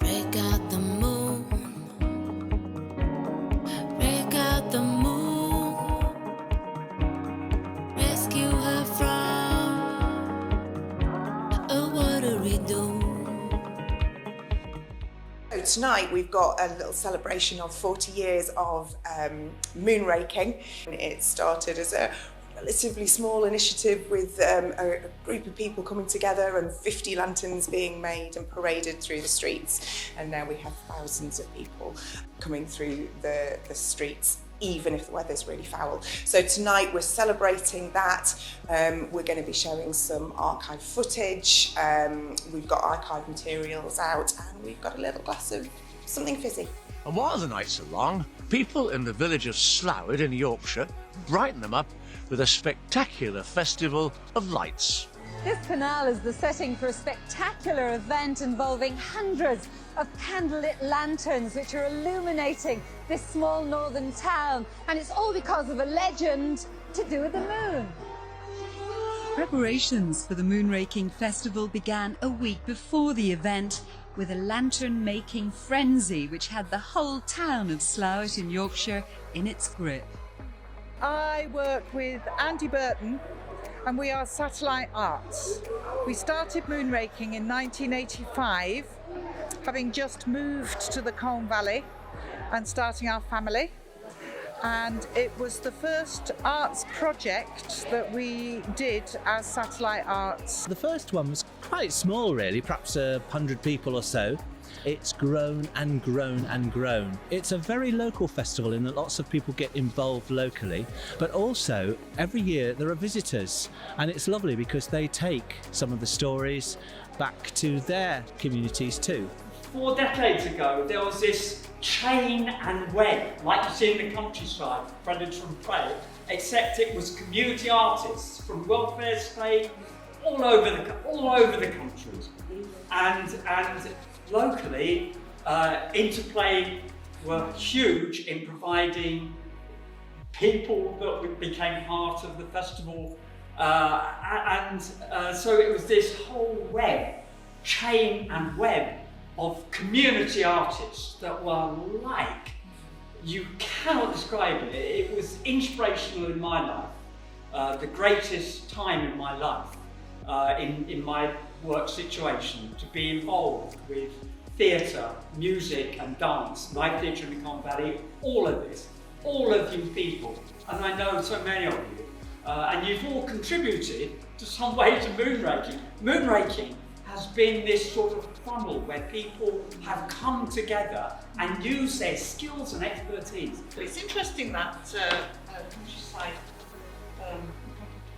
Break out the moon. Break out the moon. Rescue her from a watery doom. So tonight we've got a little celebration of 40 years of moonraking. It started as a relatively small initiative with a group of people coming together and 50 lanterns being made and paraded through the streets, and now we have thousands of people coming through the streets even if the weather's really foul. So tonight we're celebrating that. We're going to be showing some archive footage, we've got archive materials out, and we've got a little glass of something fizzy. And while the nights are long, people in the village of Slaithwaite in Yorkshire brighten them up with a spectacular festival of lights. This canal is the setting for a spectacular event involving hundreds of candlelit lanterns which are illuminating this small northern town, and it's all because of a legend to do with the moon. Preparations for the Moonraking Festival began a week before the event with a lantern-making frenzy which had the whole town of Slaithwaite in Yorkshire in its grip. I work with Andy Burton and we are Satellite Arts. We started moonraking in 1985, having just moved to the Colne Valley and starting our family. And it was the first arts project that we did as Satellite Arts. The first one was quite small really, perhaps 100 people or so. It's grown and grown and grown. It's a very local festival in that lots of people get involved locally, but also every year there are visitors, and it's lovely because they take some of the stories back to their communities too. 4 decades ago there was this chain and web, like you see in the countryside, Predator and Prey, except it was community artists from welfare state all over the country, and locally, Interplay were huge in providing people that became part of the festival, so it was this whole chain and web of community artists that were like, you cannot describe it. It was inspirational in my life, the greatest time in my life, in my work situation, to be involved with theatre, music and dance, Live Theatre in the Colne Valley, all of this, all of you people, and I know so many of you, and you've all contributed to some way to moonraking. Moonraking has been this sort of funnel where people have come together and used their skills and expertise. It's interesting that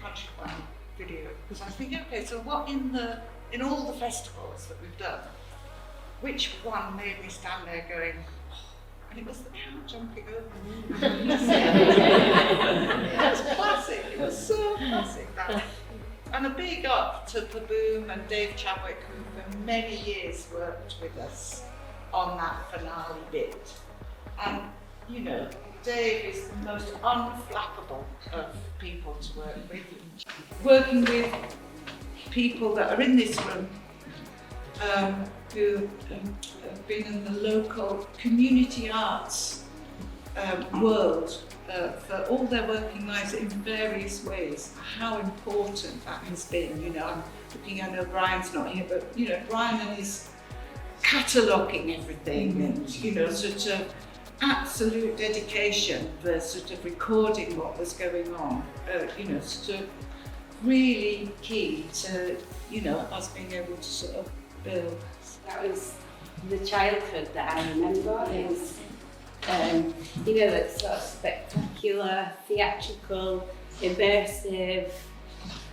countryside video, because I was thinking, okay, so what in all the festivals that we've done, which one made me stand there going, oh, and it was the cow jumping over the moon. It was classic, it was so classic that. And a big up to Paboom and Dave Chadwick, who for many years worked with us on that finale bit. And you know, Dave is the most unflappable of people to work with. Working with people that are in this room who have been in the local community arts world for all their working lives in various ways, how important that has been. You know, I'm looking, I know Brian's not here, but you know, Brian and his cataloguing everything and, you know, sort of absolute dedication for sort of recording what was going on, you know, sort of really key to, you know, us being able to sort of build. That was the childhood that I remember. It was, you know, that sort of spectacular, theatrical, immersive,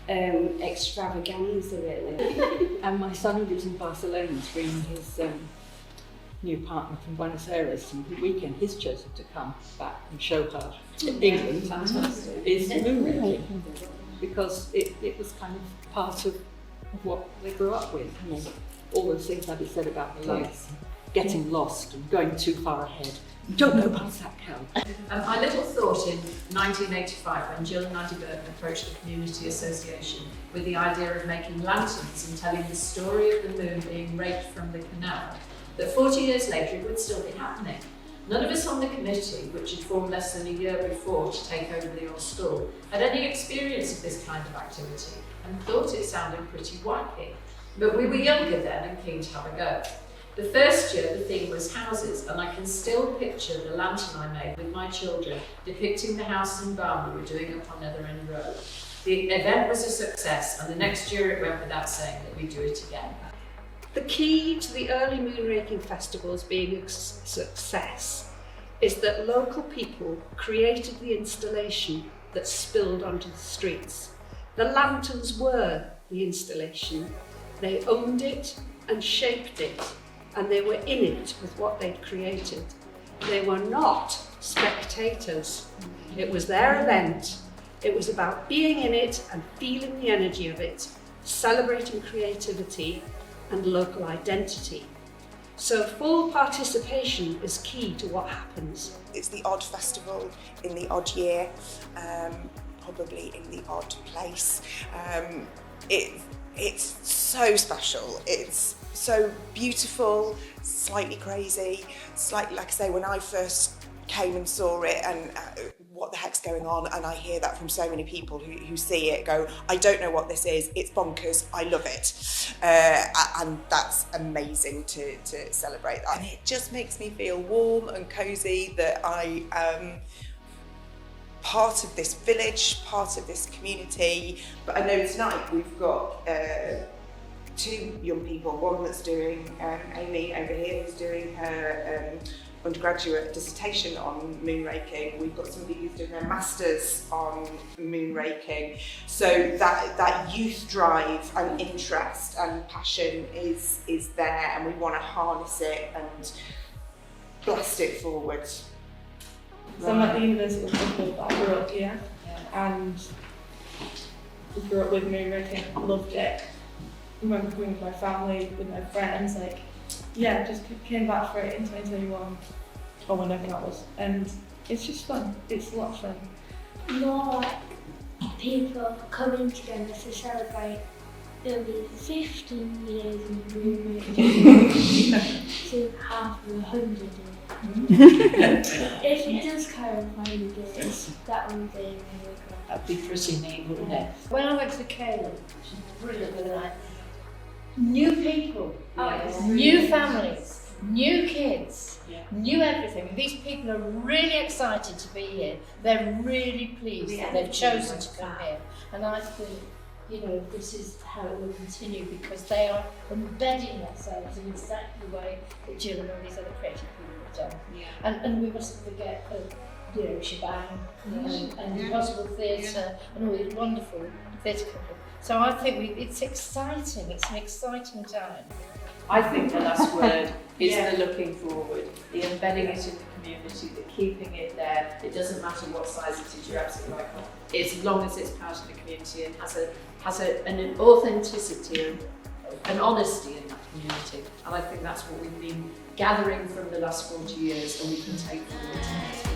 extravaganza really. And my son who lives in Barcelona is bringing his new partner from Buenos Aires, and the weekend he's chosen to come back and show her England is moonraking, because it was kind of part of what they grew up with. I mean, all those things that he said about the lights, getting lost and going too far ahead. Don't go past that cow. I little thought in 1985 when Jill and Andy Burton approached the Community Association with the idea of making lanterns and telling the story of the moon being raked from the canal, that 40 years later it would still be happening. None of us on the committee, which had formed less than a year before to take over the old school, had any experience of this kind of activity and thought it sounded pretty wacky. But we were younger then and keen to have a go. The first year the theme was houses, and I can still picture the lantern I made with my children depicting the house and barn we were doing up on Nether End Road. The event was a success, and the next year it went without saying that we'd do it again. The key to the early Moonraking festivals being a success is that local people created the installation that spilled onto the streets. The lanterns were the installation. They owned it and shaped it, and they were in it with what they'd created. They were not spectators. It was their event. It was about being in it and feeling the energy of it, celebrating creativity and local identity. So full participation is key to what happens. It's the odd festival in the odd year, probably in the odd place. It's so special. It's so beautiful, slightly crazy, slightly, like I say, when I first came and saw it and what the heck's going on, and I hear that from so many people who see it go, I don't know what this is, it's bonkers, I love it. And that's amazing to celebrate that. And it just makes me feel warm and cosy that I am part of this village, part of this community. But I know tonight we've got two young people, one that's doing, Amy over here, who's doing her undergraduate dissertation on moonraking. We've got somebody who's doing their masters on moonraking. So that youth drive and interest and passion is there, and we want to harness it and blast it forward. So I'm at the University of Liverpool, but I grew up here, and we grew up with moonraking, loved it. I remember going with my family, with my friends, just came back for it in 2021, or whenever that was, and it's just fun. It's a lot of fun. More like people coming together to celebrate. It'll be 15 years in moonraking to half of 100 years. If it does carry on 100 years, that would be really great. That'd be pretty neat, wouldn't it? When I went to the KLTV, which is brilliant, new people, new families, new kids, new everything. These people are really excited to be here. They're really pleased that they've chosen to come here. And I think, this is how it will continue, because they are embedding themselves in exactly the way that Jill and all these other creative people have done. And we mustn't forget Shebang and Impossible Theatre and all these wonderful theatre companies. So I think it's exciting. It's an exciting time. I think the last word is the looking forward, the embedding it in the community, the keeping it there. It doesn't matter what size it is, you're absolutely right. As long as it's part of the community and has an authenticity and an honesty in that community. And I think that's what we've been gathering from the last 40 years, and we can take forward to next.